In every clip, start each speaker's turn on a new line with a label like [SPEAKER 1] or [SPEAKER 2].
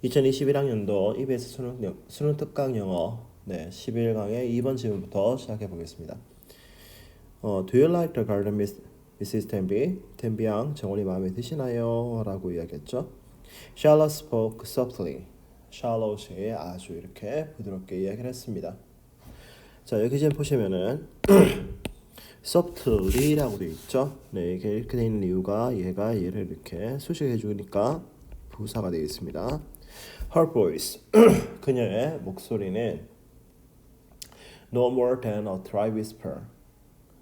[SPEAKER 1] 2021학년도 EBS 수능 특강 영어 11강의 2번 질문부터 시작해 보겠습니다. Do you like the garden, Mrs. Tenby? 텐비 양, 정원이 마음에 드시나요? 라고 이야기했죠. Charlotte spoke softly. 샬롯이 아주 이렇게 부드럽게 이야기를 했습니다. 자, 여기 지금 보시면은 softly라고 되어 있죠. 네, 이게 이렇게 되어 있는 이유가 얘가 얘를 이렇게 수식해 주니까 부사가 되어 있습니다. Her voice, 그녀의 목소리는 no more than a dry whisper,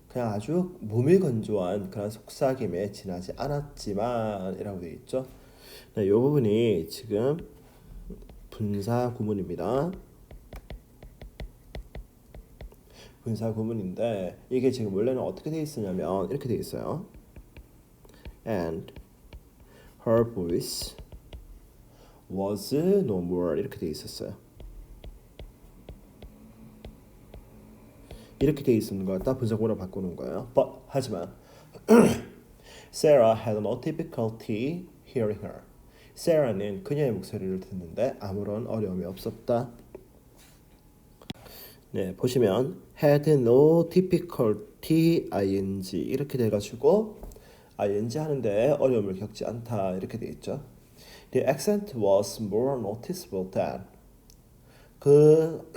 [SPEAKER 1] 그냥 아주 무미건조한 그런 속삭임에 지나지 않았지만 이라고 되어 있죠. 네, 이 부분이 지금 분사 구문입니다. 분사 구문인데 이게 지금 원래는 어떻게 되어 있었냐면 이렇게 되어 있어요. And her voice was no more 이렇게 되어 있었어요. 이렇게 되어 있는 걸 딱 분사구문으로 바꾸는 거예요. But 하지만 Sarah had no difficulty hearing her. Sarah는 그녀의 목소리를 듣는데 아무런 어려움이 없었다. 네, 보시면 had no difficulty ing 이렇게 돼가지고 ing 하는데 어려움을 겪지 않다 이렇게 돼 있죠. The accent was more noticeable than, 그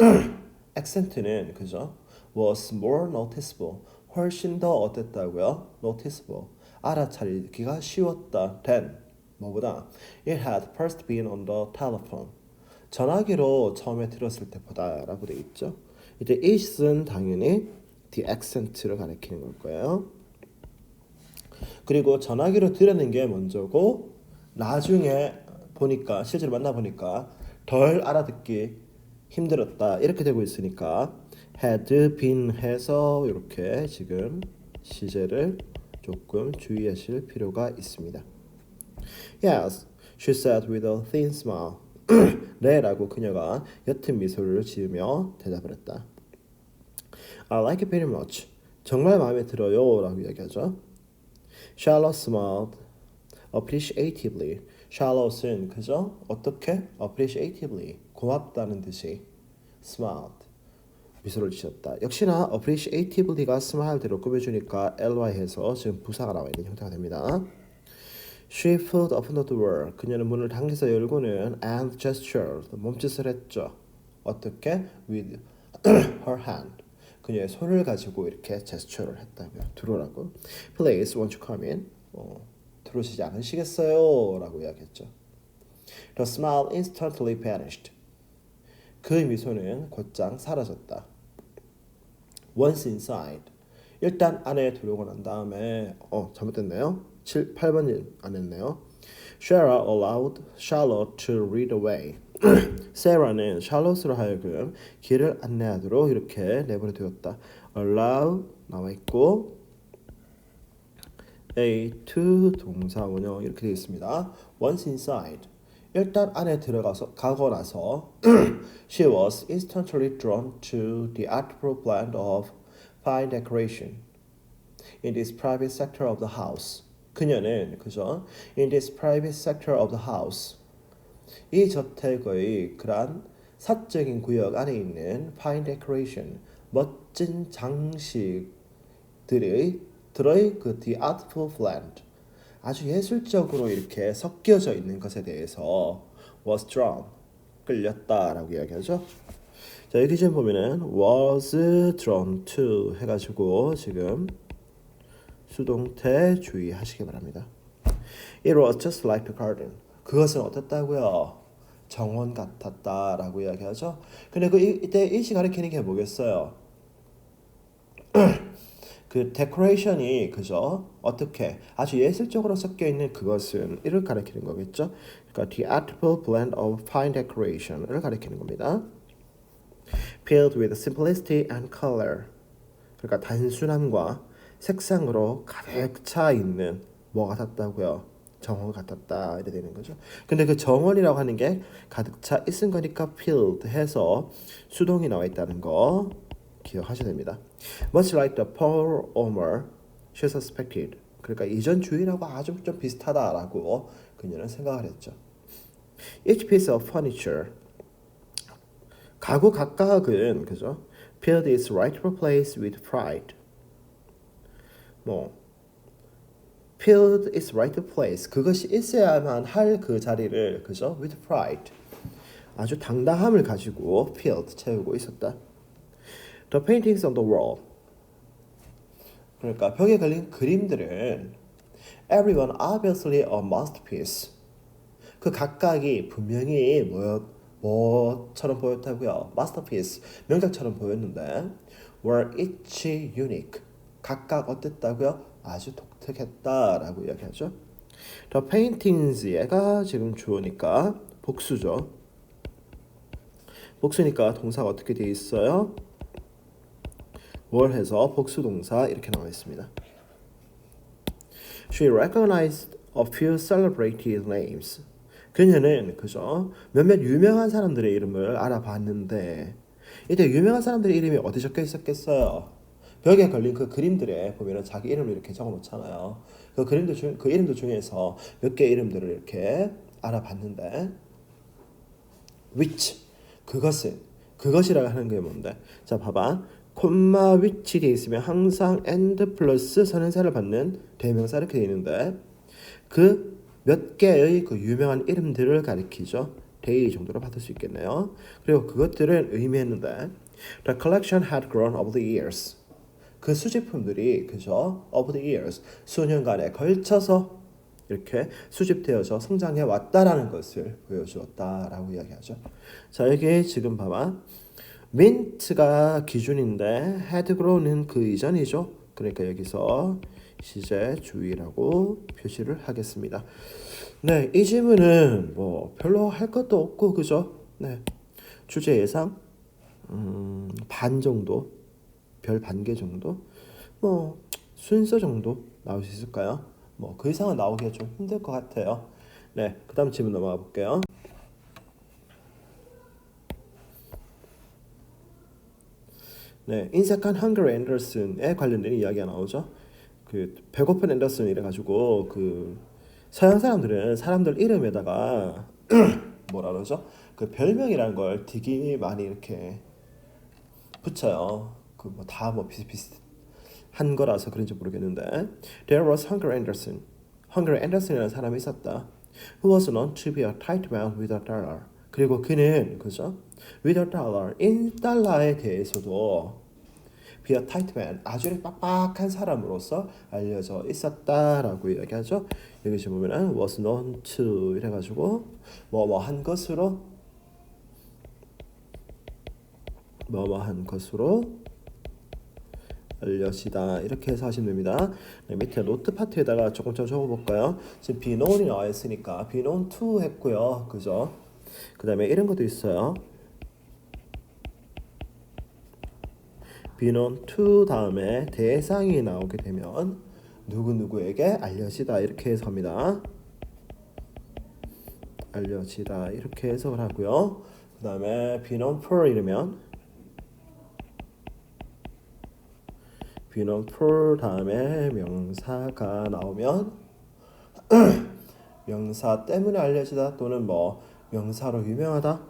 [SPEAKER 1] accent는 그죠? was more noticeable, 훨씬 더 어땠다고요? noticeable, 알아차리기가 쉬웠다. than, 뭐보다 it had first been on the telephone, 전화기로 처음에 들었을 때보다 라고 되어 있죠. 이제 it은 당연히 the accent를 가리키는 걸 거예요. 그리고 전화기로 들었는 게 먼저고 나중에 보니까 실제로 만나보니까 덜 알아듣기 힘들었다 이렇게 되고 있으니까 had been 해서 이렇게 지금 시제를 조금 주의하실 필요가 있습니다. Yes, she said with a thin smile. 네 라고 그녀가 옅은 미소를 지으며 대답을 했다. I like it very much. 정말 마음에 들어요 라고 이야기하죠. Charlotte smiled appreciatively. Charlotte는 그죠? 어떻게? appreciatively, 고맙다는 듯이 smiled, 미소를 지었다. 역시나 appreciativelly가 smiled로 꾸며주니까 ly 해서 지금 부사가 나와 있는 형태가 됩니다. She pulled open the door. 그녀는 문을 당겨서 열고는 and gestured, 몸짓을 했죠. 어떻게? With her hand. 그녀의 손을 가지고 이렇게 제스처를 했다고요. 들어오라고. Please, won't you come in? 들어오시지 않으시겠어요? 라고 이야기했죠. The smile instantly vanished. 그 미소는 곧장 사라졌다. Once inside. 일단 안에 들어오고 난 다음에 잘못됐네요. 8번 안 했네요. Sarah allowed Charlotte to lead the way. 세라는 샬롯으로 하여금 길을 안내하도록 이렇게 내버려 두었다. allow 나와 있고 a to 동사 원형 이렇게 되어 있습니다. Once inside, 일단 안에 들어가서 가고 나서 she was instantly drawn to the artful blend of fine decoration in this private sector of the house. 그녀는 그죠? In this private sector of the house, 이 저택의 그러한 사적인 구역 안에 있는 fine decoration, 멋진 장식들의 들의 그 the artful blend, 아주 예술적으로 이렇게 섞여져 있는 것에 대해서 was drawn, 끌렸다라고 이야기하죠. 자, 여기 지금 보면은 was drawn to 해가지고 지금 수동태 주의하시기 바랍니다. It was just like the garden. 그것은 어땠다고요? 정원 같았다라고 이야기하죠. 근데 이때 이시 가리키는 게 뭐겠어요? 그 데코레이션이 그죠? 어떻게 아주 예술적으로 섞여 있는 그것은 이를 가리키는 거겠죠. 그러니까 the artful blend of fine decoration을 가리키는 겁니다. Filled with simplicity and color. 그러니까 단순함과 색상으로 가득 차 있는 뭐 같았다고요? 정원 같았다 이래 되는 거죠. 근데 그 정원이라고 하는 게 가득 차 있은 거니까 filled 해서 수동이 나와 있다는 거 기억하셔야 됩니다. Much like the poor Omer, she suspected. 그러니까 이전 주인하고 아주 좀 비슷하다라고 그녀는 생각을 했죠. Each piece of furniture. 가구 각각은 그죠? Filled its rightful place with pride. 뭐 filled its rightful place. 그것이 있어야만 할 그 자리를 그죠? With pride. 아주 당당함을 가지고 filled 채우고 있었다. The paintings on the wall. 그러니까 벽에 걸린 그림들은 everyone obviously a masterpiece. 그 각각이 분명히 뭐처럼 보였다고요? masterpiece, 명작처럼 보였는데 were each unique. 각각 어땠다고요? 아주 독특했다라고 이야기하죠. The paintings 얘가 지금 주어니까 복수죠. 복수니까 동사가 어떻게 되어 있어요? 뭘 해서 복수 동사 이렇게 나와 있습니다. She recognized a few celebrated names. 그녀는 그죠? 몇몇 유명한 사람들의 이름을 알아봤는데 이때 유명한 사람들의 이름이 어디 적혀 있었겠어요? 벽에 걸린 그 그림들에 보면은 자기 이름을 이렇게 적어 놓잖아요. 그 이름들 중에서 몇 개의 이름들을 이렇게 알아봤는데 which 그것이라고 하는 게 뭔데? 자 봐봐. 콤마 which 돼 있으면 항상 and 플러스 선행사를 받는 대명사 이렇게 돼 있는데 그 몇 개의 그 유명한 이름들을 가리키죠. they 정도로 받을 수 있겠네요. 그리고 그것들은 의미했는데 the collection had grown over the years. 그 수집품들이 그죠? over the years 수년간에 걸쳐서 이렇게 수집되어서 성장해 왔다라는 것을 보여주었다라고 이야기하죠. 자 여기 지금 봐봐. mint가 기준인데 had grown은 그 이전이죠. 그러니까 여기서 시제 주의라고 표시를 하겠습니다. 네, 이 질문은 뭐 별로 할 것도 없고 그죠? 네, 주제 예상 반 정도, 별 반 개 정도, 뭐 순서 정도 나올 수 있을까요? 뭐 그 이상은 나오기가 좀 힘들 것 같아요. 네, 그다음 질문 넘어가 볼게요. 네, 인색한 헝그리 앤더슨에 관련된 이야기가 나오죠. 그 배고픈 앤더슨 이래 가지고 그 서양 사람들은 사람들 이름에다가 뭐라 그러죠? 그 별명이라는 걸 되게 많이 이렇게 붙여요. 그 뭐 다 뭐 비슷비슷한 거라서 그런지 모르겠는데 There was Hungry Anderson. Hungry Anderson이라는 사람이 있었다. Who was known to be a tight man with a dollar. 그리고 그는 그죠? With a dollar, 인 달러에 대해서도 be a tight man, 아주 빡빡한 사람으로서 알려져 있었다라고 이야기하죠. 여기 지금 보면은 was known to 이래가지고 뭐뭐한 것으로 알려지다 이렇게 해서 하시면 됩니다. 네, 밑에 노트 파트에다가 조금 더 적어볼까요? 지금 be known이 나와 있으니까 be known to 했고요, 그죠? 그 다음에 이런 것도 있어요. be known to 다음에 대상이 나오게 되면 누구누구에게 알려지다 이렇게 해석합니다. 알려지다 이렇게 해석을 하고요. 그 다음에 be known for 이러면 be known for 다음에 명사가 나오면 명사 때문에 알려지다 또는 뭐 명사로 유명하다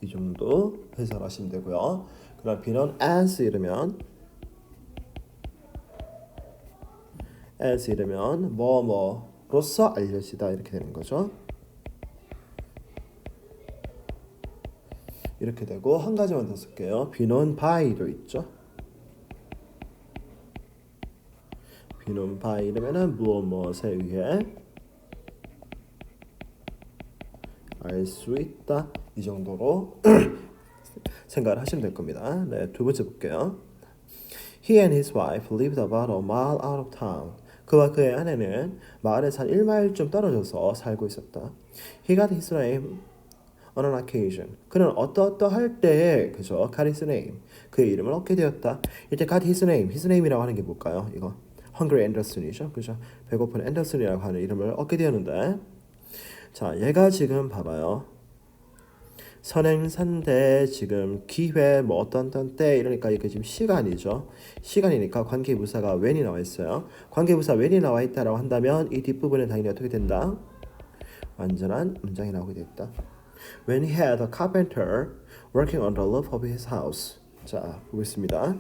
[SPEAKER 1] 이 정도 해석하시면 되고요. 그다음 be known as 이러면 뭐뭐로서 알려지다 이렇게 되는 거죠. 이렇게 되고 한 가지만 더 쓸게요. be known by도 있죠. be known by 이러면은 무엇에 의해 알 수 있다 이 정도로 생각을 하시면 될 겁니다. 네, 두 번째 볼게요. He and his wife lived about a mile out of town. 그와 그의 아내는 마을에서 한 1마일쯤 떨어져서 살고 있었다. He got his name on an occasion. 그는 어떠할 때에 그죠? got his name. 그의 이름을 얻게 되었다. 이때 got his name. his name이라고 하는 게 뭘까요? 이거 Hungry Anderson이죠. 그죠? 배고픈 앤더슨이라고 하는 이름을 얻게 되었는데 자, 얘가 지금 봐봐요. 선행사인데 지금 기회 뭐 어떤 때 이러니까 이게 지금 시간이죠. 시간이니까 관계부사가 when이 나와 있어요. 관계부사 when이 나와 있다라고 한다면 이 뒷부분에 당연히 어떻게 된다? 완전한 문장이 나오게 됐다. When he had a carpenter working on the roof of his house. 자, 보겠습니다.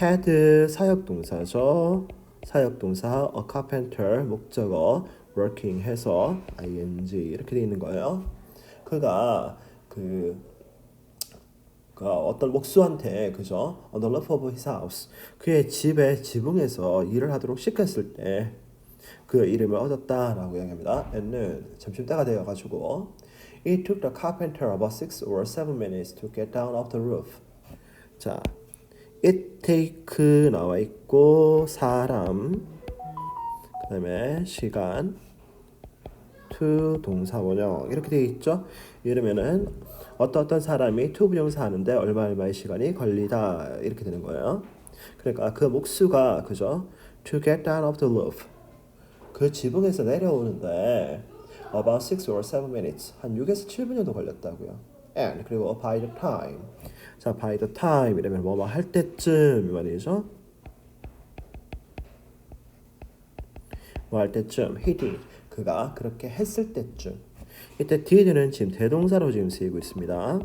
[SPEAKER 1] had 사역동사죠. 사역동사 a carpenter 목적어 working 해서 ing 이렇게 돼 있는 거예요. 그가 그 어떤 목수한테 그죠? On the roof of his house. 그의 집의 지붕에서 일을 하도록 시켰을 때 그 이름을 얻었다라고 이야기합니다. n는 점심때가 되어가지고 It took the carpenter about 6 or 7 minutes to get down off the roof. 자, it take 나와 있고 사람 그다음에 시간 to 동사 원형 이렇게 되어 있죠. 이러면은 어떤 사람이 to 부정사 하는데 얼마의 시간이 걸리다 이렇게 되는 거예요. 그러니까 그 목수가 그죠? To get down off the roof. 그 지붕에서 내려오는데 about 6 or 7 minutes 한 6에서 7분 정도 걸렸다고요. And 그리고 by the time. 자, by the time 이러면 뭐뭐 할 때쯤 이 말이죠. 뭐 할 때쯤 he did. 그가 그렇게 했을 때쯤. 이때 did는 지금 대동사로 지금 쓰이고 있습니다.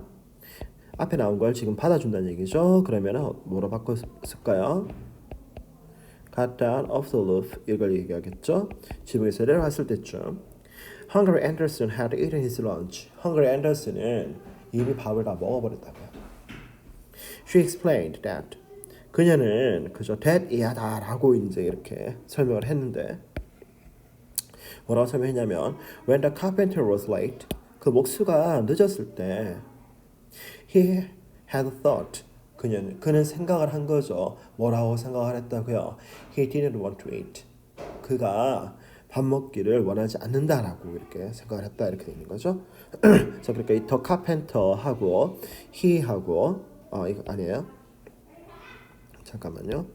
[SPEAKER 1] 앞에 나온 걸 지금 받아준다는 얘기죠. 그러면 뭐로 바꿨을까요? Got down off the roof 이걸 얘기하겠죠. 지붕에서 내려왔을 때쯤. Hungry Anderson had eaten his lunch. Hungry Anderson은 이미 밥을 다 먹어버렸다고요. She explained that. 그녀는 그저 that 이하다라고 이제 이렇게 설명을 했는데 뭐라고 설명했냐면 when the carpenter was late 그 목수가 늦었을 때 he had thought 그는 생각을 한 거죠. 뭐라고 생각을 했다고요? He didn't want to eat. 그가 밥 먹기를 원하지 않는다라고 이렇게 생각을 했다 이렇게 되는 거죠. 자, 그러니까 이 the carpenter하고 he하고 이거 아니에요? 잠깐만요.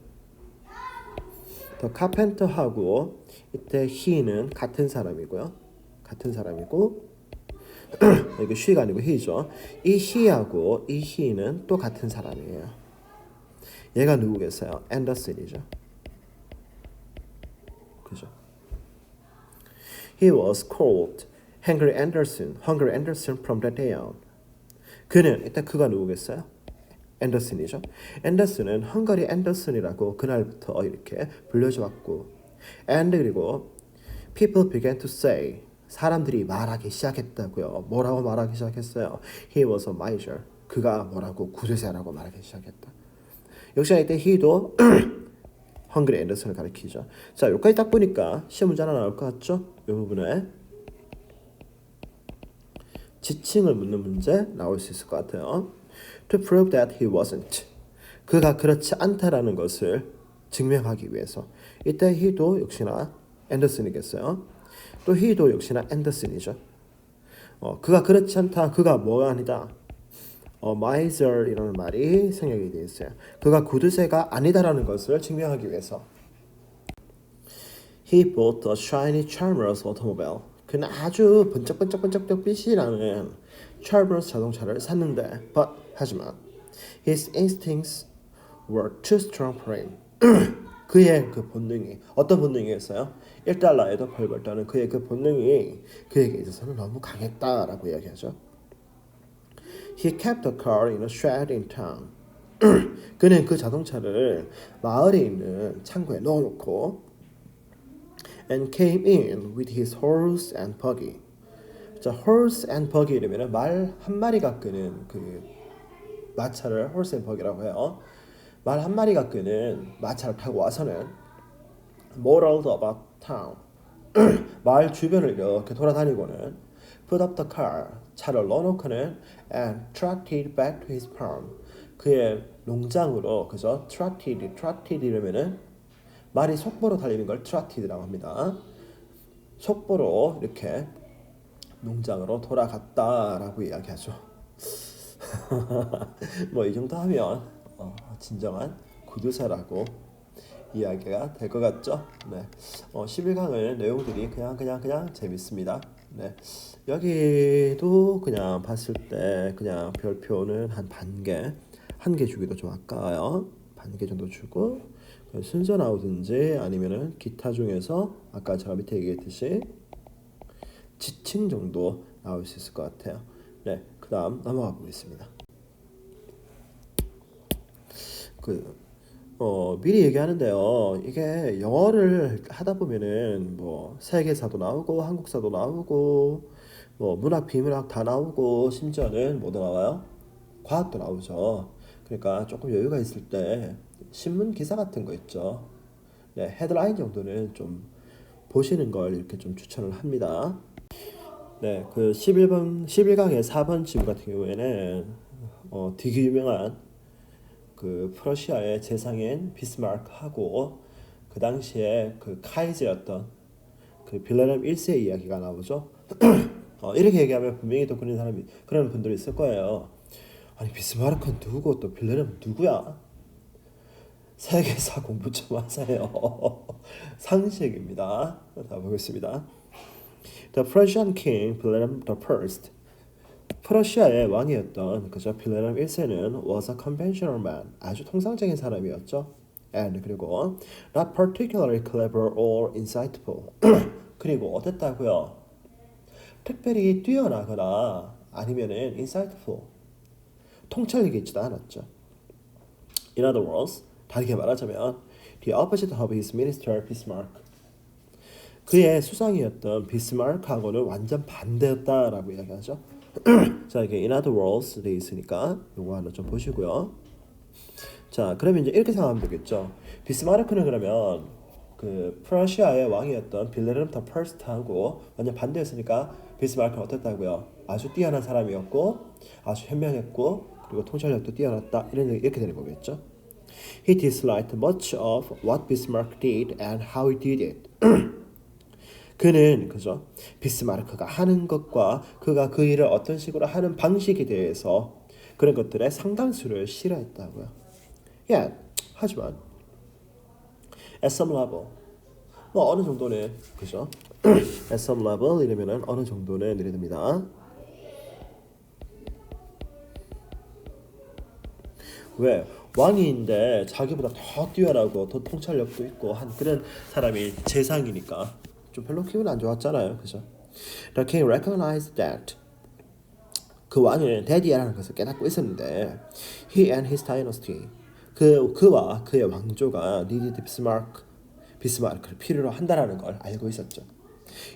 [SPEAKER 1] the carpenter하고 이때 he는 같은 사람이고요. 같은 사람이고 이게 she가 아니고 he죠. 이 he하고 이 he는 또 같은 사람이에요. 얘가 누구겠어요? 앤더슨이죠. 그죠? He was called Hungry Anderson from that day on. 그는 일단 그가 누구겠어요? 앤더슨이죠. 앤더슨은 헝가리 앤더슨이라고 그날부터 이렇게 불려져 왔고, and 그리고 people began to say 사람들이 말하기 시작했다고요. 뭐라고 말하기 시작했어요? He was a miser. 그가 뭐라고 구두쇠라고 말하기 시작했다. 역시나 이때 he도 헝그리 앤더슨을 가리키죠. 자, 여기까지 딱 보니까 시험 문제 하나 나올 것 같죠? 이 부분에 지칭을 묻는 문제 나올 수 있을 것 같아요. To prove that he wasn't. 그가 그렇지 않다라는 것을 증명하기 위해서. 이때 he도 역시나 앤더슨이겠어요. 또 he도 역시나 앤더슨이죠. 그가 그렇지 않다. 그가 뭐가 아니다. miser이라는 말이 생략이 되어 있어요. 그가 구두쇠가 아니다라는 것을 증명하기 위해서. He bought a shiny Chalmers automobile. 그는 아주 번쩍번쩍번쩍 빛이 나는 Chalmers 자동차를 샀는데, 하지만 his instincts were too strong for him. 그의 그 본능이 어떤 본능이었어요? 1달러에도 벌벌 떠는 그의 그 본능이 그에게 있어서는 너무 강했다라고 이야기하죠. He kept the car in a shed in town. 그는 그 자동차를 마을에 있는 창고에 넣어놓고 and came in with his horse and buggy. 자, horse and buggy 이러면 말 한 마리가 끄는 그 마차를 horse and buggy라고 해요. 말 한 마리가 끄는 마차를 타고 와서는 motored about town. 마을 주변을 이렇게 돌아다니고는 put up the car. 차를 넣어놓고는 and trotted back to his farm. 그의 농장으로 그죠? trotted 이러면은 말이 속보로 달리는 걸 trotted라고 합니다. 속보로 이렇게 농장으로 돌아갔다라고 이야기하죠. 뭐 이 정도 하면 진정한 구두쇠라고 이야기가 될 것 같죠? 네. 11강은 내용들이 그냥 재밌습니다. 네. 여기도 그냥 봤을 때 그냥 별표는 한 반 개, 한 개 주기도 좀 아까워요. 반 개 정도 주고 순서 나오든지 아니면은 기타 중에서 아까 제가 밑에 얘기했듯이 지칭 정도 나올 수 있을 것 같아요. 네, 그다음 넘어가 보겠습니다. 미리 얘기하는데요. 이게 영어를 하다 보면은 뭐 세계사도 나오고 한국사도 나오고 뭐 문학 비문학 다 나오고 심지어는 뭐도 나와요? 과학도 나오죠. 그러니까 조금 여유가 있을 때 신문 기사 같은 거 있죠. 네, 헤드라인 정도는 좀 보시는 걸 이렇게 좀 추천을 합니다. 네, 그 11강의 4번 지문 같은 경우에는 되게 유명한 그 프러시아의 재상인 비스마르크하고 그 당시에 그 카이저였던 그 빌레름 1세 이야기가 나오죠. 이렇게 얘기하면 분명히 또 그런 분들이 있을 거예요. 아니 비스마르크는 누구고 또 빌레름 누구야? 세계사 공부 좀 하세요. 상식입니다. 자 보겠습니다. The Persian King Bileram the First. 프러시아의 왕이었던 그저 빌레람 1세는 was a conventional man. 아주 통상적인 사람이었죠. And 그리고 not particularly clever or insightful. 그리고 어땠다고요? 특별히 뛰어나거나 아니면은 insightful. 통찰력이 있지도 않았죠. In other words, 다르게 말하자면 the opposite of his minister Bismarck. 그의 수상이었던 비스마르크하고는 완전 반대였다라고 이야기하죠. 자, 이게 in other words 돼 있으니까 요거 하나 좀 보시고요. 자, 그러면 이제 이렇게 생각하면 되겠죠. 비스마르크는 그러면 그 프러시아의 왕이었던 빌레름 더 퍼스트하고 완전 반대였으니까 비스마르크는 어땠다고요? 아주 뛰어난 사람이었고 아주 현명했고 그리고 통찰력도 뛰어났다 이렇게 되는 거겠죠. He disliked much of what Bismarck did and how he did it. 그는 그죠 비스마르크가 하는 것과 그가 그 일을 어떤 식으로 하는 방식에 대해서 그런 것들의 상당수를 싫어했다고요. Yeah, 하지만 at some level 뭐 어느 정도는 그죠 at some level 이러면은 어느 정도는 이래 됩니다. 왜? 왕인데 자기보다 더 뛰어나고 더 통찰력도 있고 한 그런 사람이 재상이니까 좀 별로 기분 안 좋았잖아요. 그죠? The king recognized that 그 왕은 대디라는 것을 깨닫고 있었는데 he and his dynasty 그와 그의 왕조가 needed 비스마르크를 필요로 한다라는 걸 알고 있었죠.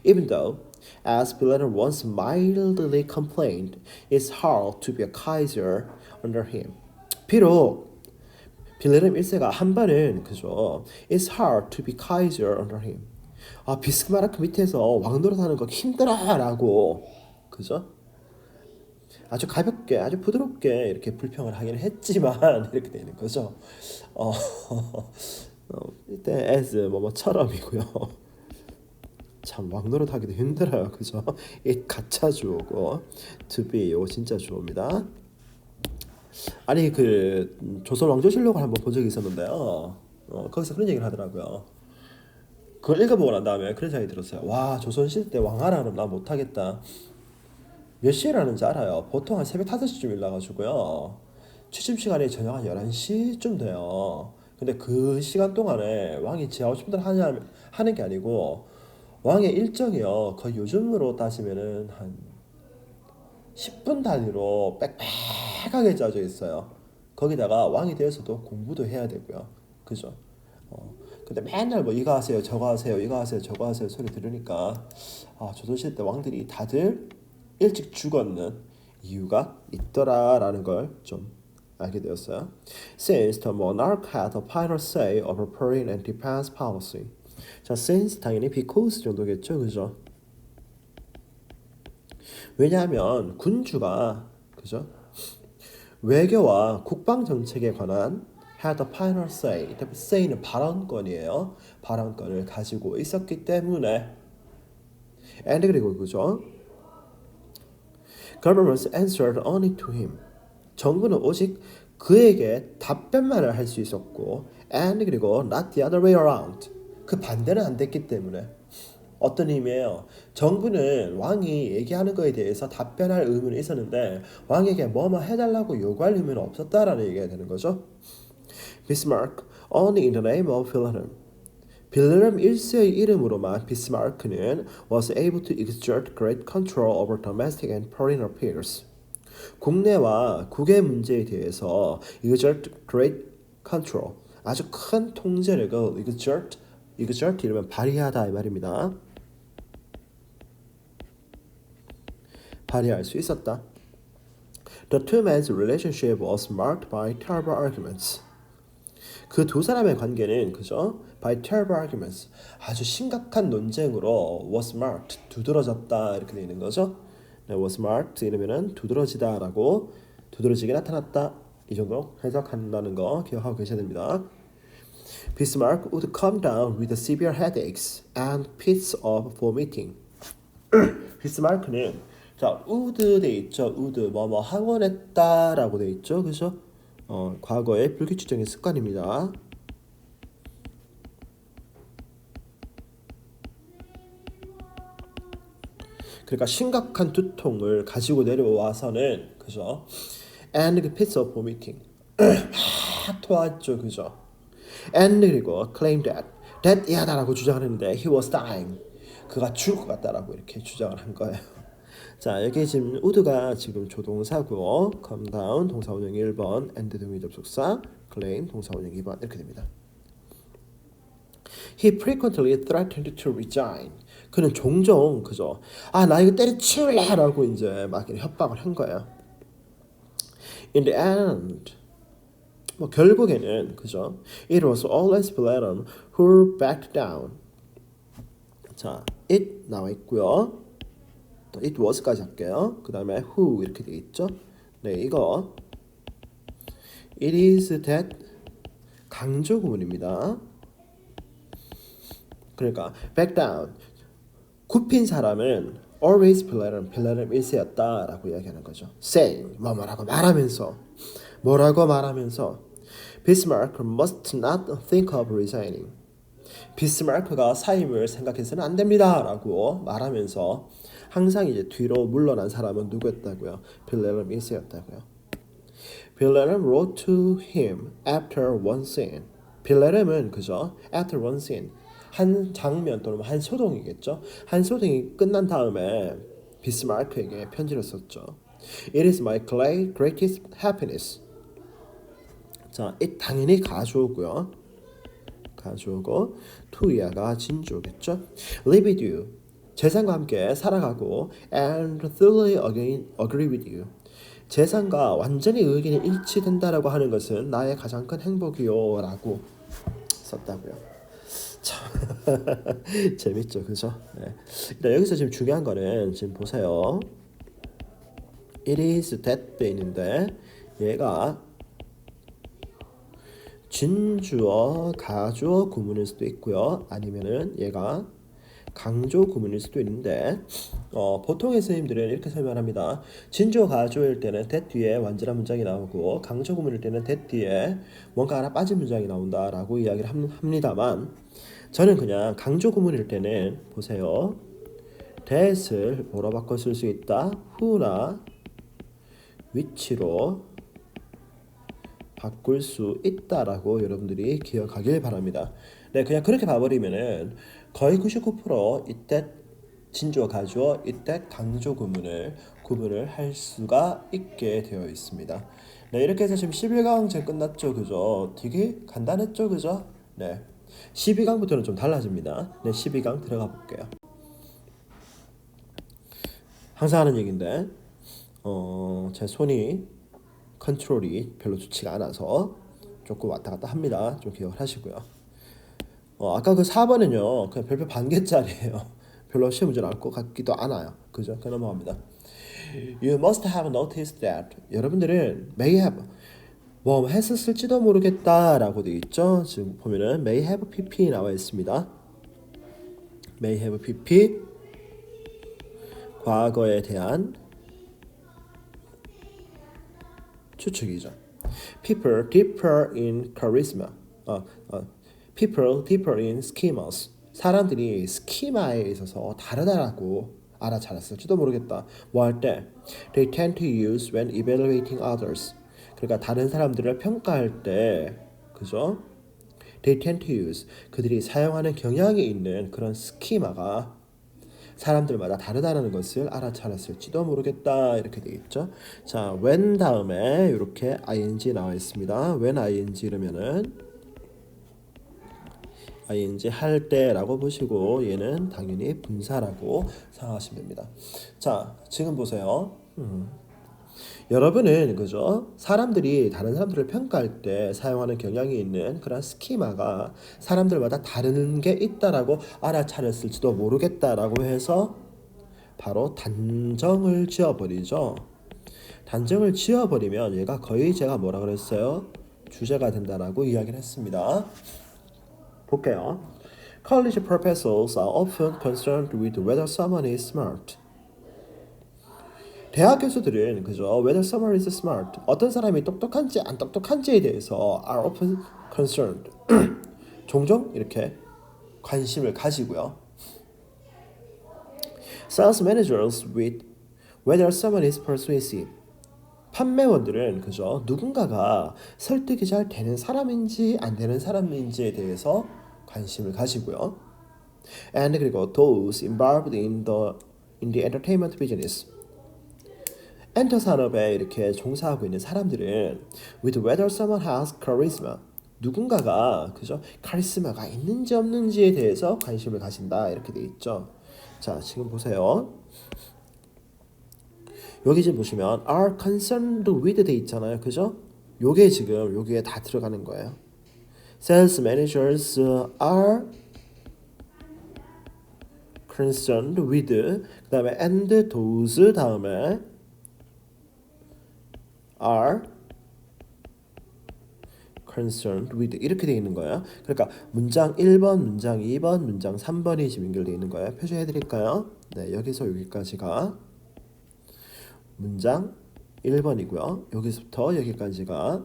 [SPEAKER 1] Even though, as Pilatus once mildly complained, it's hard to be a Kaiser under him. 비록 빌레름 1세가 한 번은 그죠. It's hard to be Kaiser under him. 아 비스마르크 밑에서 왕 노릇하는 거 힘들어라고 그죠? 아주 가볍게 아주 부드럽게 이렇게 불평을 하긴 했지만 이렇게 되는 거죠. 이때 as 뭐뭐처럼이고요. 참 왕 노릇하기도 힘들어요, 그죠? 이 가짜 주어고 to be 이거 진짜 주어입니다. 아니 그 조선 왕조실록을 한번 본 적이 있었는데요. 거기서 그런 얘기를 하더라고요. 그걸 읽어보고 난 다음에 그런 생각이 들었어요. 와 조선시대 때 왕하라는 나 못하겠다. 몇 시에 일하는지 알아요? 보통 한 새벽 5시쯤 일어나가지고요. 취침 시간이 저녁 한 11시쯤 돼요. 근데 그 시간 동안에 왕이 지 하고 싶은 대로 하는 게 아니고 왕의 일정이요. 거의 요즘으로 따지면은 한 10분 단위로 빽빽하게 짜져 있어요. 거기다가 왕이 되어서도 공부도 해야 되고요. 그죠? 근데 맨날 뭐 이거 하세요, 저거 하세요, 이거 하세요, 저거 하세요 소리 들으니까 아 조선시대 때 왕들이 다들 일찍 죽었는 이유가 있더라라는 걸 좀 알게 되었어요. Since the monarch had a final say over foreign and defense policy. 자, since 당연히 because 정도겠죠, 그죠? 왜냐하면 군주가 그죠? 외교와 국방 정책에 관한 had a final say. say는 발언권이에요. 발언권을 가지고 있었기 때문에 and 그리고 그죠? Governments answered only to him. 정부는 오직 그에게 답변만을 할 수 있었고 and 그리고 not the other way around. 그 반대는 안 됐기 때문에 어떤 의미예요? 정부는 왕이 얘기하는 거에 대해서 답변할 의무는 있었는데 왕에게 뭐뭐 해달라고 요구할 의무는 없었다라는 얘기가 되는 거죠. Bismarck, only in the name of Wilhelm. 빌헬름 1세의 이름으로만 비스마르크는 was able to exert great control over domestic and foreign affairs. 국내와 국외 문제에 대해서 exert great control, 아주 큰 통제력을 exert 이러면 발휘하다 이 말입니다. 발휘할 수 있었다. The two men's relationship was marked by terrible arguments. 그 두 사람의 관계는 그죠? By terrible arguments. 아주 심각한 논쟁으로 was marked. 두드러졌다 이렇게 되어 있는 거죠. 네, was marked 이러면은 두드러지다라고 두드러지게 나타났다. 이 정도 해석한다는 거 기억하고 계셔야 됩니다. Bismarck would come down with severe headaches and fits of vomiting. 비스마르크는 자 would 돼 있죠. would 뭐뭐 하곤 했다라고 돼 있죠. 그죠? 과거의 불규칙적인 습관입니다. 그러니까 심각한 두통을 가지고 내려와서는 그죠? And the pits of vomiting 막 토했죠, 그죠? And 그리고 claimed that 이하다라고 주장을 했는데 he was dying 그가 죽을 것 같다라고 이렇게 주장을 한 거예요. 자 여기 지금 would가 지금 조동사고 come down 동사원형 1번 and 동의 접속사 claim 동사원형 2번 이렇게 됩니다. He frequently threatened to resign. 그는 종종 그죠? 아 나 이거 때려치울래라고 이제 막 협박을 한 거예요. In the end, 뭐 결국에는 그죠? It was always Balaam who backed down. 자, it 나와 있고요. 또 it was까지 할게요. 그 다음에 who 이렇게 돼 있죠? 네, 이거 it is that 강조 구문입니다. 그러니까 back down 굽힌 사람은 always Balaam 1세였다라고 이야기하는 거죠. saying 뭐라고 말하면서 Bismarck must not think of resigning. 비스마르크가 사임을 생각해서는 안 됩니다라고 말하면서 항상 이제 뒤로 물러난 사람은 누구였다고요? 빌레름 1세였다고요. 빌레름 wrote to him after one scene. 빌레름은 그죠? after one scene 한 장면 또는 한 소동이겠죠. 한 소동이 끝난 다음에 비스마르크에게 편지를 썼죠. It is my greatest happiness. 자, it 당연히 가주어고요. 가주어고 to야가 진주어겠죠. Live with you. 재산과 함께 살아가고 and thoroughly agree with you. 재산과 완전히 의견이 일치된다라고 하는 것은 나의 가장 큰 행복이요라고 썼다고요. 참 재밌죠, 그죠? 네. 일단 여기서 지금 중요한 거는 지금 보세요. It is that 돼 있는데 얘가 진주어, 가주어 구문일 수도 있고요. 아니면은 얘가 강조 구문일 수도 있는데 보통의 선생님들은 이렇게 설명합니다. 진주어, 가주어일 때는 that 뒤에 완전한 문장이 나오고 강조 구문일 때는 that 뒤에 뭔가 하나 빠진 문장이 나온다라고 이야기를 합니다만 저는 그냥 강조 구문일 때는 보세요. that을 뭐로 바꿔 쓸 수 있다? who나 which로 바꿀 수 있다라고 여러분들이 기억하길 바랍니다. 네, 그냥 그렇게 봐버리면은 거의 99% 이때 진주어, 가주어, 이때 강조 구문을 구분을 할 수가 있게 되어 있습니다. 네, 이렇게 해서 지금 11강째 끝났죠, 그죠? 되게 간단했죠, 그죠? 네, 12강부터는 좀 달라집니다. 네, 12강 들어가 볼게요. 항상 하는 얘기인데, 제 손이 컨트롤이 별로 좋지가 않아서 조금 왔다 갔다 합니다. 좀 기억을 하시고요. 아까 그 4번은요 그냥 별표 반개짜리예요. 별로 시험 문제 나올 것 같기도 않아요. 그죠? 그냥 넘어갑니다. You must have noticed that. 여러분들은 may have 뭐 했었을지도 모르겠다라고 되어 있죠. 지금 보면은 may have pp 나와 있습니다. may have pp 과거에 대한 추측이죠. People differ in charisma. People differ in schemas. 사람들이 스키마에 있어서 다르다라고 알아차렸을지도 모르겠다. 뭐 할 때? They tend to use when evaluating others. 그러니까 다른 사람들을 평가할 때, 그죠? They tend to use. 그들이 사용하는 경향이 있는 그런 스키마가 사람들마다 다르다는 것을 알아차렸을지도 모르겠다. 이렇게 되어 있죠. 자, when 다음에 이렇게 ing 나와 있습니다. when ing 이러면은 ing 할 때라고 보시고 얘는 당연히 분사라고 생각하시면 됩니다. 자, 지금 보세요. 여러분은 그죠? 사람들이 다른 사람들을 평가할 때 사용하는 경향이 있는 그런 스키마가 사람들마다 다른 게 있다라고 알아차렸을지도 모르겠다라고 해서 바로 단정을 지어버리죠. 단정을 지어버리면 얘가 거의 제가 뭐라 그랬어요? 주제가 된다라고 이야기를 했습니다. 볼게요. College professors are often concerned with whether someone is smart. 대학 교수들은 그죠? Whether someone is smart. 어떤 사람이 똑똑한지 안 똑똑한지에 대해서 are often concerned. 종종 이렇게 관심을 가지고요. Sales managers with whether someone is persuasive. 판매원들은 그죠? 누군가가 설득이 잘 되는 사람인지 안 되는 사람인지에 대해서 관심을 가지고요. And 그리고 those involved in the entertainment business. 엔터 산업에 이렇게 종사하고 있는 사람들은 with whether someone has charisma. 누군가가 그죠? 카리스마가 있는지 없는지에 대해서 관심을 가진다. 이렇게 돼 있죠. 자, 지금 보세요. 여기 지금 보시면 are concerned with 돼 있잖아요. 그죠? 요게 지금 여기에 다 들어가는 거예요. Sales managers are concerned with 그 다음에 and those 다음에 are concerned with 이렇게 되어 있는 거예요. 그러니까 문장 1번, 문장 2번, 문장 3번이 지금 연결되어 있는 거예요. 표시해 드릴까요? 네, 여기서 여기까지가 문장 1번이고요. 여기서부터 여기까지가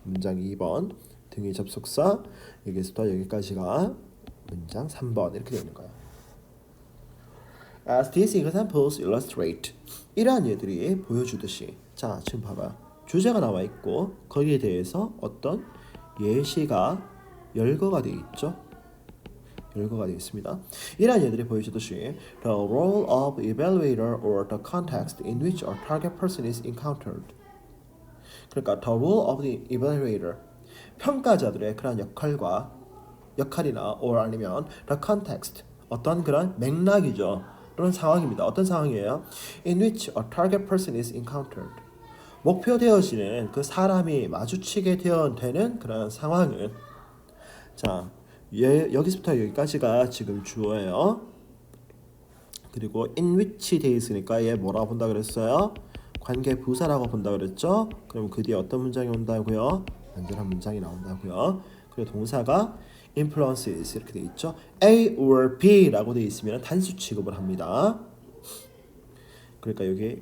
[SPEAKER 1] 문장 2번, 등의 접속사, 여기서부터 여기까지가 문장 3번 이렇게 되어 있는 거예요. As these examples illustrate, 이러한 예들이 보여주듯이 자, 지금 봐봐요. 주제가 나와 있고 거기에 대해서 어떤 예시가 열거가 되어 있죠. 열거가 되어 있습니다. 이러한 예들이 보여주듯이 the role of evaluator or the context in which a target person is encountered. 그러니까 the role of the evaluator, 평가자들의 그런 역할이나 or 아니면 the context, 어떤 그런 맥락이죠. 그런 상황입니다. 어떤 상황이에요? In which a target person is encountered. 목표되어지는 그 사람이 마주치게 되는 그런 상황은 자, 여기서부터 여기까지가 지금 주어예요. 그리고 in which 돼 있으니까 얘 뭐라고 본다 그랬어요? 관계 부사라고 본다 그랬죠? 그럼 그 뒤에 어떤 문장이 온다고요? 완전한 문장이 나온다고요. 그리고 동사가 influences 이렇게 돼 있죠. A or B라고 돼 있으면 단수 취급을 합니다. 그러니까 여기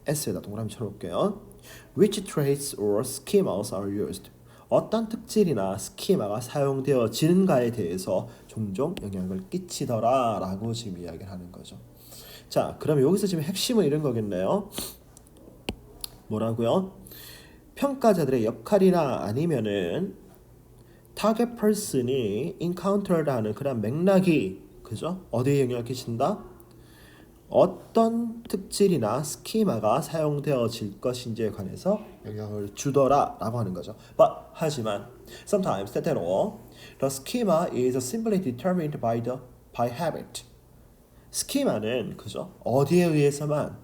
[SPEAKER 1] S에다 동그라미 쳐놓을게요. Which traits or schemas are used? 어떤 특질이나 스키마가 사용되어지는가에 대해서 종종 영향을 끼치더라 라고 지금 이야기를 하는 거죠. 자, 그럼 여기서 지금 핵심은 이런 거겠네요. 뭐라고요? 평가자들의 역할이나 아니면은 타겟 퍼슨이 encountered 하는 그런 맥락이 그죠? 어디에 영향을 끼친다? 어떤 특질이나 스키마가 사용되어질 것인지에 관해서 영향을 주더라 라고 하는 거죠. But 하지만 sometimes 때때로 the schema is simply determined by habit. 스키마는 그죠? 어디에 의해서만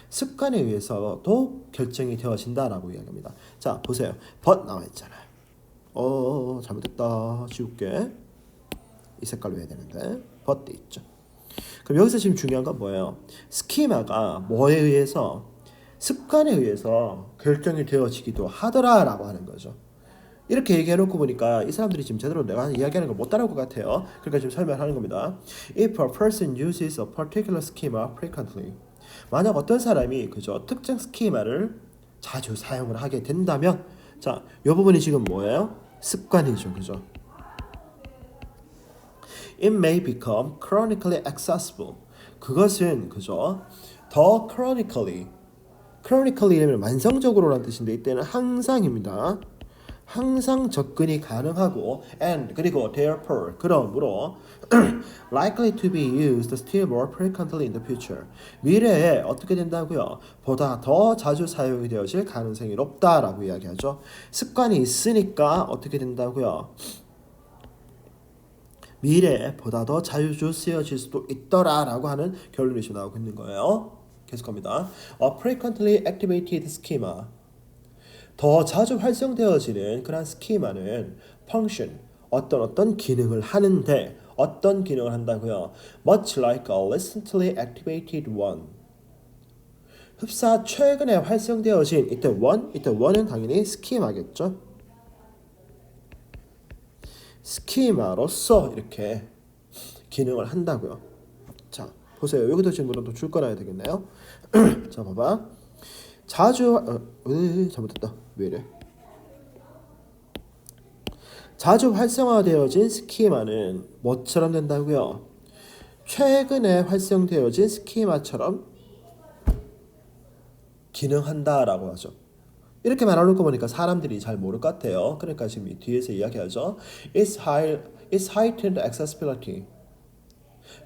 [SPEAKER 1] 습관에 의해서도 결정이 되어진다라고 이야기합니다. 자, 보세요. but 나와 있잖아요. 잘못했다. 지울게. 이 색깔로 해야 되는데 but 돼 있죠. 그럼 여기서 지금 중요한 건 뭐예요? 스키마가 뭐에 의해서 습관에 의해서 결정이 되어지기도 하더라라고 하는 거죠. 이렇게 얘기해놓고 보니까 이 사람들이 지금 제대로 내가 이야기하는 걸 못 따라올 것 같아요. 그러니까 지금 설명하는 겁니다. If a person uses a particular schema frequently, 만약 어떤 사람이 그죠 특정 스키마를 자주 사용을 하게 된다면, 자, 이 부분이 지금 뭐예요? 습관이죠, 그죠? It may become chronically accessible. 그것은 그죠? 더 chronically라면 만성적으로라는 뜻인데 이때는 항상입니다. 항상 접근이 가능하고 and 그리고 therefore 그러므로 likely to be used still more frequently in the future. 미래에 어떻게 된다고요? 보다 더 자주 사용이 되어질 가능성이 높다라고 이야기하죠. 습관이 있으니까 어떻게 된다고요? 미래에 보다 더 자주 쓰여질 수도 있더라라고 하는 결론이 지금 나오고 있는 거예요. 계속 갑니다. A frequently activated schema. 더 자주 활성되어지는 그런 스키마는 function, 어떤 기능을 하는데 어떤 기능을 한다고요? Much like a recently activated one. 흡사 최근에 활성되어진 이때 one은 당연히 스키마겠죠. 스키마로서 이렇게 기능을 한다고요. 자, 보세요. 여기도 질문을 또 줄 거라야 되겠네요. 자, 봐봐. 잘못했다. 왜 이래? 자주 활성화되어진 스키마는 뭐처럼 된다고요? 최근에 활성되어진 스키마처럼 기능한다라고 하죠. 이렇게 말해놓고 보니까 사람들이 잘 모를 것 같아요. 그러니까 지금 이 뒤에서 이야기하죠. It's heightened accessibility.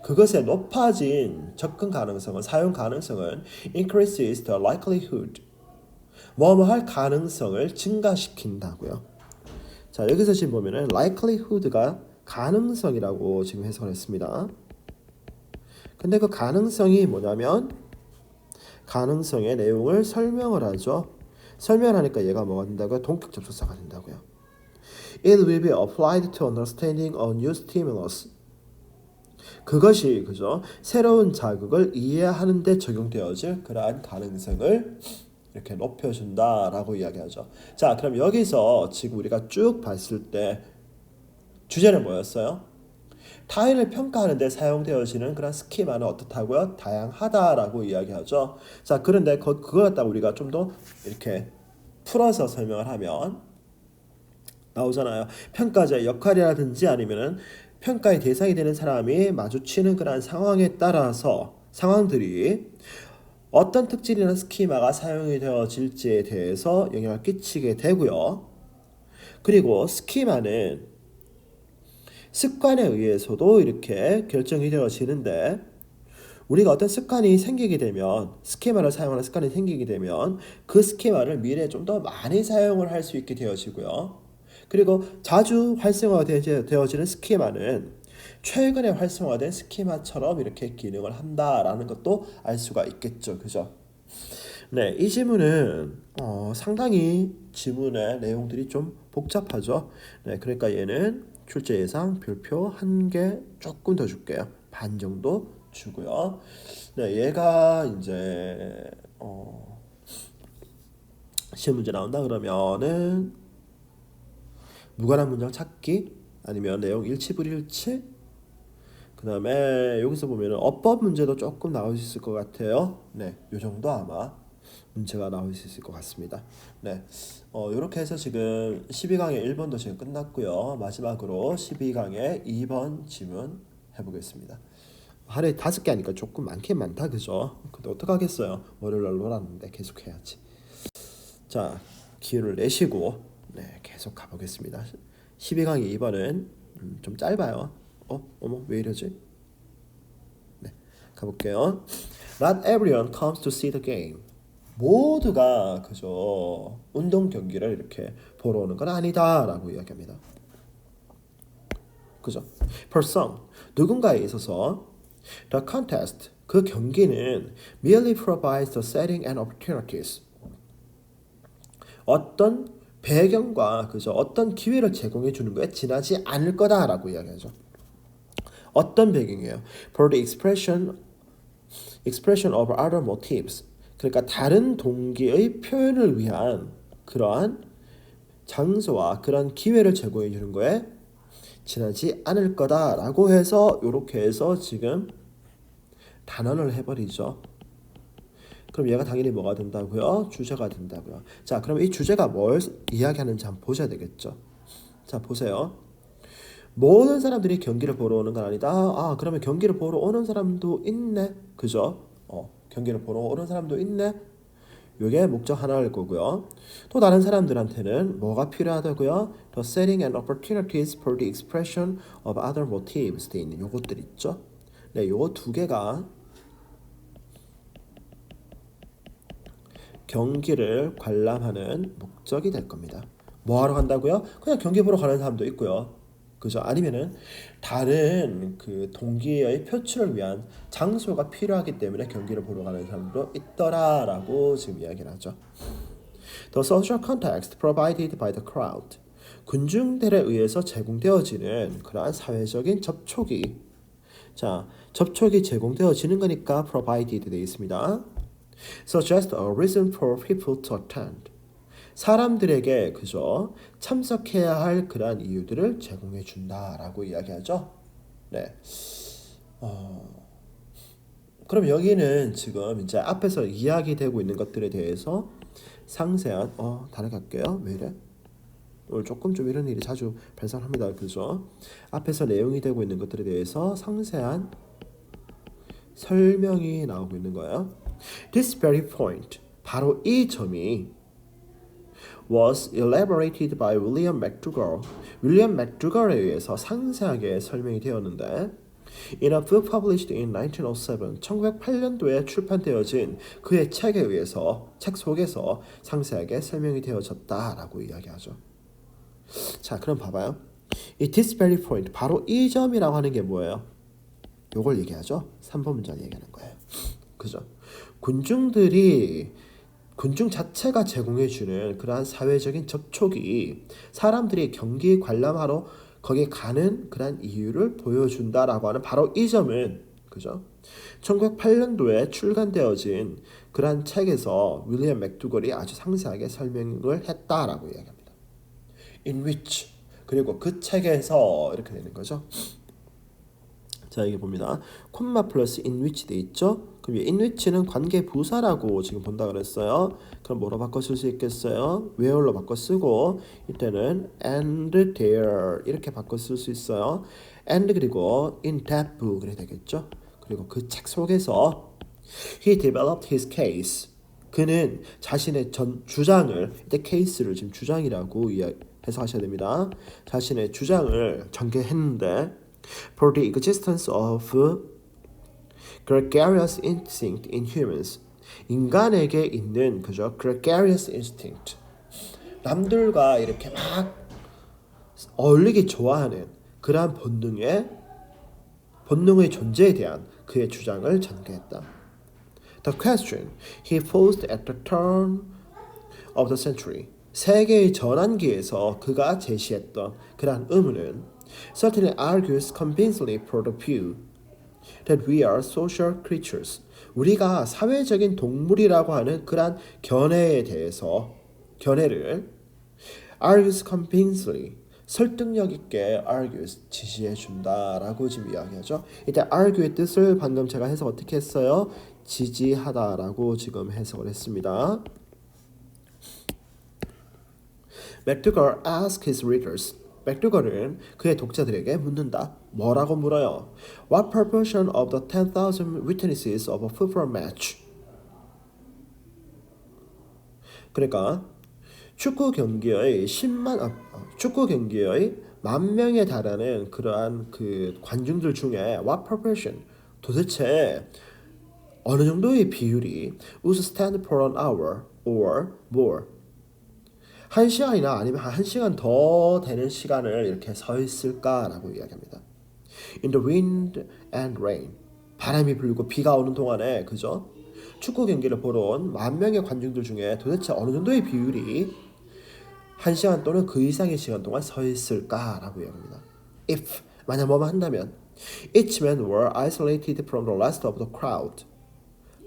[SPEAKER 1] 그것의 높아진 접근 가능성은 사용 가능성은 increases the likelihood. 뭐뭐 할 가능성을 증가시킨다고요. 자, 여기서 지금 보면은 likelihood가 가능성이라고 지금 해석을 했습니다. 근데 그 가능성이 뭐냐면 가능성의 내용을 설명을 하죠. 설명하니까 얘가 뭐가 된다고요? 동격 접속사가 된다고요. It will be applied to understanding a new stimulus. 그것이 그죠? 새로운 자극을 이해하는 데 적용되어질 그러한 가능성을 이렇게 높여준다라고 이야기하죠. 자, 그럼 여기서 지금 우리가 쭉 봤을 때 주제는 뭐였어요? 타인을 평가하는 데 사용되어지는 그런 스키마는 어떻다고요? 다양하다라고 이야기하죠. 자, 그런데 그거 갖다 우리가 좀 더 이렇게 풀어서 설명을 하면 나오잖아요. 평가자의 역할이라든지 아니면은 평가의 대상이 되는 사람이 마주치는 그런 상황에 따라서 상황들이 어떤 특질이나 스키마가 사용이 되어질지에 대해서 영향을 끼치게 되고요. 그리고 스키마는 습관에 의해서도 이렇게 결정이 되어지는데 우리가 어떤 습관이 생기게 되면 스키마를 사용하는 습관이 생기게 되면 그 스키마를 미래에 좀 더 많이 사용을 할 수 있게 되어지고요. 그리고 자주 활성화되어지는 스키마는 최근에 활성화된 스키마처럼 이렇게 기능을 한다라는 것도 알 수가 있겠죠. 그죠? 네, 이 지문은 상당히 지문의 내용들이 좀 복잡하죠. 네, 그러니까 얘는 출제 예상 별표 1개 조금 더 줄게요. 반 정도 주고요. 네, 얘가 이제 시험 문제 나온다 그러면은 무관한 문장 찾기 아니면 내용 일치불일치 그 다음에 여기서 보면은 어법 문제도 조금 나올 수 있을 것 같아요. 네, 요 정도 아마 문제가 나올 수 있을 것 같습니다. 네, 이렇게 해서 지금 12강의 1번도 지금 끝났고요. 마지막으로 12강의 2번 지문 해보겠습니다. 하루에 5개 하니까 조금 많긴 많다, 그죠? 근데 어떡하겠어요? 월요일날 놀았는데 계속 해야지. 자, 기회를 내시고 네, 계속 가보겠습니다. 12강의 2번은 좀 짧아요. 어머 왜 이러지? 네, 가볼게요. Not everyone comes to see the game. 모두가 그저 운동 경기를 이렇게 보러 오는 건 아니다라고 이야기합니다. 그죠? For some, 누군가에 있어서 the contest, 그 경기는 merely provides the setting and opportunities. 어떤 배경과 그저 어떤 기회를 제공해 주는 거에 지나지 않을 거다라고 이야기하죠. 어떤 배경이에요? For the expression of other motives. 그러니까 다른 동기의 표현을 위한 그러한 장소와 그런 기회를 제공해 주는 거에 지나지 않을 거다라고 해서 이렇게 해서 지금 단언을 해버리죠. 그럼 얘가 당연히 뭐가 된다고요? 주제가 된다고요. 자, 그럼 이 주제가 뭘 이야기하는지 한번 보셔야 되겠죠. 자, 보세요. 모든 사람들이 경기를 보러 오는 건 아니다. 아, 그러면 경기를 보러 오는 사람도 있네. 그죠? 경기를 보러 오는 사람도 있네. 요게 목적 하나일 거고요. 또 다른 사람들한테는 뭐가 필요하다고요? The setting and opportunities for the expression of other motives 돼 있는 요것들 있죠. 네, 요거 두 개가 경기를 관람하는 목적이 될 겁니다. 뭐 하러 간다고요? 그냥 경기 보러 가는 사람도 있고요. 그죠? 아니면은 다른 그 동기의 표출을 위한 장소가 필요하기 때문에 경기를 보러 가는 사람도 있더라라고 지금 이야기를 하죠. The social context provided by the crowd. 군중들에 의해서 제공되어지는 그러한 사회적인 접촉이 자, 접촉이 제공되어지는 거니까 provided 되어 있습니다. Suggest a reason for people to attend. 사람들에게 그저 참석해야 할 그러한 이유들을 제공해 준다라고 이야기하죠. 네. 그럼 여기는 지금 이제 앞에서 이야기되고 있는 것들에 대해서 상세한 다르게 할게요. 왜 이래? 오늘 조금 좀 이런 일이 자주 발생합니다. 그죠? 앞에서 내용이 되고 있는 것들에 대해서 상세한 설명이 나오고 있는 거예요. This very point, 바로 이 점이 was elaborated by William McDougall. 윌리엄 맥두걸에 의해서 상세하게 설명이 되었는데 In a book published in 1907, 1908년도에 출판되어진 그의 책에 의해서 책 속에서 상세하게 설명이 되어졌다라고 이야기하죠. 자, 그럼 봐봐요. 이 this very point, 바로 이 점이라고 하는 게 뭐예요? 요걸 얘기하죠. 3번 문장 얘기하는 거예요. 그죠? 군중 자체가 제공해주는 그러한 사회적인 접촉이 사람들이 경기 관람하러 거기에 가는 그러한 이유를 보여준다라고 하는 바로 이 점은 그죠? 1908년도에 출간되어진 그러한 책에서 윌리엄 맥두걸이 아주 상세하게 설명을 했다라고 이야기합니다. In which 그리고 그 책에서 이렇게 되는 거죠. 자, 여기 봅니다. 콤마 플러스 in which 돼 있죠? 그럼 in which는 관계 부사라고 지금 본다 그랬어요. 그럼 뭐로 바꿔 쓸 수 있겠어요? where로 바꿔 쓰고 이때는 and there 이렇게 바꿔 쓸 수 있어요. and 그리고 in that book 그래 되겠죠? 그리고 그 책 속에서 he developed his case. 그는 자신의 주장을 이때 case를 지금 주장이라고 해석하셔야 됩니다. 자신의 주장을 전개했는데 for the existence of gregarious instinct in humans. 인간에게 있는 그죠? gregarious instinct. 남들과 이렇게 막 어울리기 좋아하는 그러한 본능의 존재에 대한 그의 주장을 전개했다. The question he posed at the turn of the century. 세계의 전환기에서 그가 제시했던 그러한 의문은 certainly argues convincingly for the view that we are social creatures. 우리가 사회적인 동물이라고 하는 그러한 견해를 argues convincingly 설득력 있게 argues 지시해 준다라고 지금 이야기하죠. 이때 argue의 뜻을 방금 제가 해석 어떻게 했어요? 지지하다라고 지금 해석을 했습니다. 맥두걸 asked his readers. 맥두걸은 그의 독자들에게 묻는다. 뭐라고 물어요? What proportion of the 10,000 witnesses of a football match? 그러니까 축구 경기의 10,000명에 달하는 그러한 그 관중들 중에 what proportion 도대체 어느 정도의 비율이 would stand for an hour or more 1시간이나 아니면 1시간 더 되는 시간을 이렇게 서 있을까라고 이야기합니다. In the wind and rain. 바람이 불고 비가 오는 동안에 그죠? 축구 경기를 보러 온 10,000명의 관중들 중에 도대체 어느 정도의 비율이 1시간 또는 그 이상의 시간 동안 서 있을까라고 이야기합니다. If 만약 뭐만 한다면 each man were isolated from the rest of the crowd.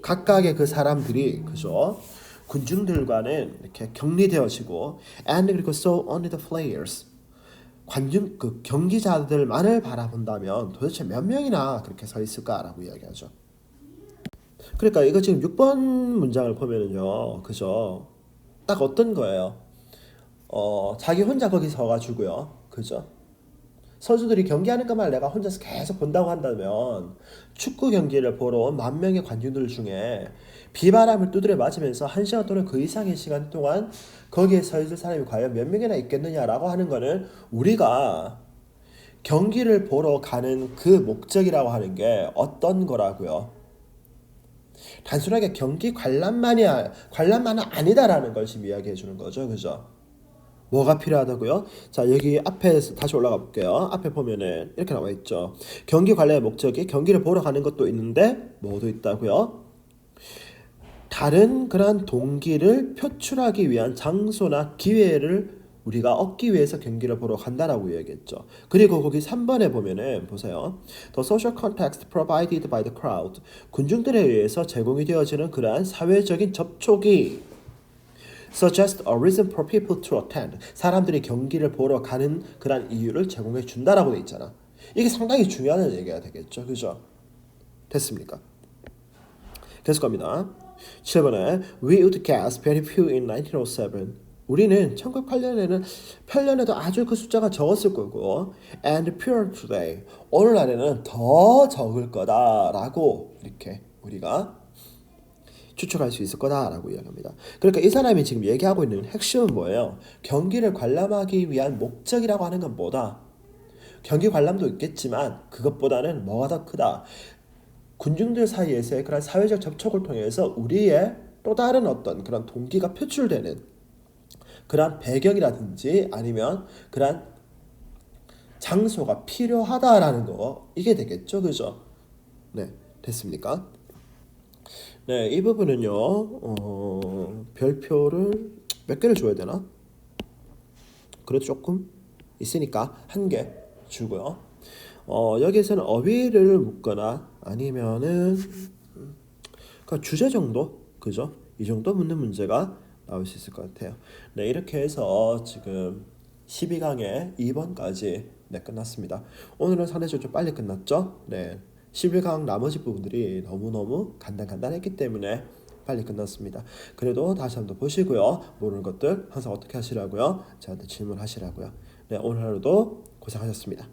[SPEAKER 1] 각각의 그 사람들이 그죠? 군중들과는 이렇게 격리되어지고 and 그리고 so only the players 그 경기자들만을 바라본다면 도대체 몇 명이나 그렇게 서 있을까라고 이야기하죠. 그러니까 이거 지금 6번 문장을 보면은요, 그죠? 딱 어떤 거예요? 자기 혼자 거기 서가지고요, 그죠? 선수들이 경기하는 것만 내가 혼자서 계속 본다고 한다면 축구 경기를 보러 온 10,000명의 관중들 중에 비바람을 두드려 맞으면서 1시간 또는 그 이상의 시간 동안 거기에 서 있을 사람이 과연 몇 명이나 있겠느냐라고 하는 거는 우리가 경기를 보러 가는 그 목적이라고 하는 게 어떤 거라고요? 단순하게 경기 관람만은 아니다라는 걸 지금 이야기해 주는 거죠. 그죠? 뭐가 필요하다고요? 자, 여기 앞에서 다시 올라가 볼게요. 앞에 보면은 이렇게 나와 있죠. 경기 관람의 목적이 경기를 보러 가는 것도 있는데 뭐도 있다고요? 다른 그런 동기를 표출하기 위한 장소나 기회를 우리가 얻기 위해서 경기를 보러 간다라고 이야기했죠. 그리고 거기 3번에 보면은 보세요. The social context provided by the crowd. 군중들에 의해서 제공이 되어지는 그러한 사회적인 접촉이 suggest a reason for people to attend. 사람들이 경기를 보러 가는 그런 이유를 제공해 준다라고 돼 있잖아. 이게 상당히 중요한 얘기가 되겠죠. 그죠? 됐습니까? 됐을 겁니다. 7번에 We would guess very few in 1907. 우리는 1908년에는 편년에도 아주 그 숫자가 적었을 거고 and fewer today. 오늘날에는 더 적을 거다라고 이렇게 우리가 추측할 수 있을 거다라고 이야기합니다. 그러니까 이 사람이 지금 얘기하고 있는 핵심은 뭐예요? 경기를 관람하기 위한 목적이라고 하는 건 뭐다? 경기 관람도 있겠지만 그것보다는 뭐가 더 크다? 군중들 사이에서의 그런 사회적 접촉을 통해서 우리의 또 다른 어떤 그런 동기가 표출되는 그런 배경이라든지 아니면 그런 장소가 필요하다라는 거 이게 되겠죠, 그죠? 네, 됐습니까? 네, 이 부분은요, 별표를 몇 개를 줘야 되나? 그래도 조금 있으니까 1개 주고요. 여기에서는 어휘를 묻거나 아니면은 그러니까 주제 정도, 그죠? 이 정도 묻는 문제가 나올 수 있을 것 같아요. 네, 이렇게 해서 지금 12강의 2번까지 네, 끝났습니다. 오늘은 상대적으로 좀 빨리 끝났죠? 네, 11강 나머지 부분들이 너무너무 간단했기 때문에 빨리 끝났습니다. 그래도 다시 한번 보시고요. 모르는 것들 항상 어떻게 하시라고요? 저한테 질문하시라고요. 네, 오늘 하루도 고생하셨습니다.